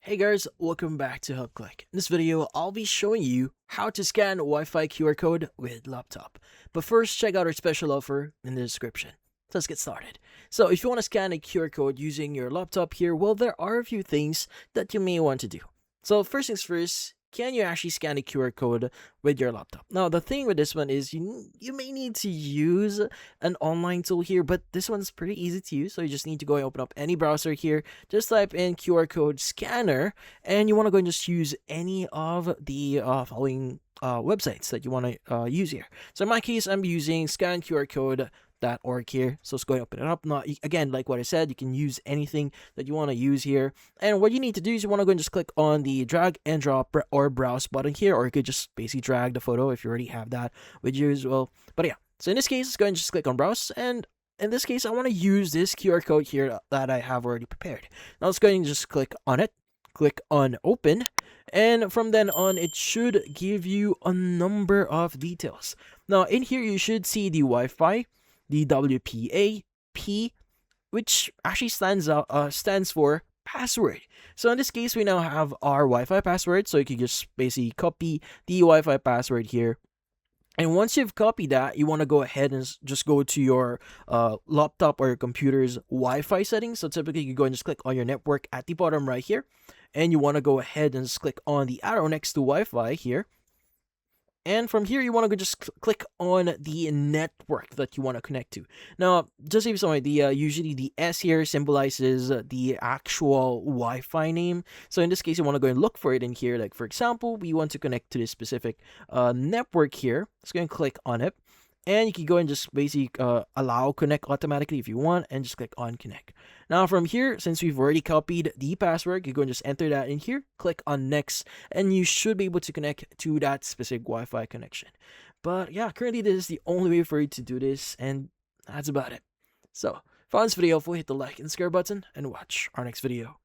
Hey guys, welcome back to HelpClick. In this video, I'll be showing you how to scan Wi-Fi QR code with laptop. But first, check out our special offer in the description. Let's get started. So if you want to scan a QR code using your laptop here, well, there are a few things that you may want to do. So first things first, can you actually scan a QR code with your laptop? Now, the thing with this one is you may need to use an online tool here, but this one's pretty easy to use. So you just need to go and open up any browser here, just type in QR code scanner, and you want to go and just use any of the following websites that you want to use here. So in my case, I'm using scanqrcode.org here. So let's go and open it up. Now, again, like what I said, you can use anything that you want to use here. And what you need to do is you want to go and just click on the drag and drop or browse button here, or you could just basically drag the photo if you already have that with you as well. But yeah, so in this case, let's go and just click on browse, and in this case, I want to use this QR code here that I have already prepared. Now let's go and just click on it, click on open, and from then on, it should give you a number of details. Now in here, you should see the Wi-Fi, the WPA, P, which actually stands for password. So in this case, we now have our Wi-Fi password. So you can just basically copy the Wi-Fi password here. And once you've copied that, you want to go ahead and just go to your laptop or your computer's Wi-Fi settings. So typically, you go and just click on your network at the bottom right here. And you want to go ahead and just click on the arrow next to Wi-Fi here. And from here, you want to go just click on the network that you want to connect to. Now, just to give you some idea, usually the S here symbolizes the actual Wi-Fi name. So in this case, you want to go and look for it in here. Like, for example, we want to connect to this specific network here. Let's go and click on it. And you can go and just basically allow connect automatically if you want, and just click on connect. Now from here, since we've already copied the password, you go and just enter that in here, click on next, and you should be able to connect to that specific Wi-Fi connection. But yeah, currently this is the only way for you to do this, and that's about it. So, if you found this video helpful, hit the like and subscribe button, and watch our next video.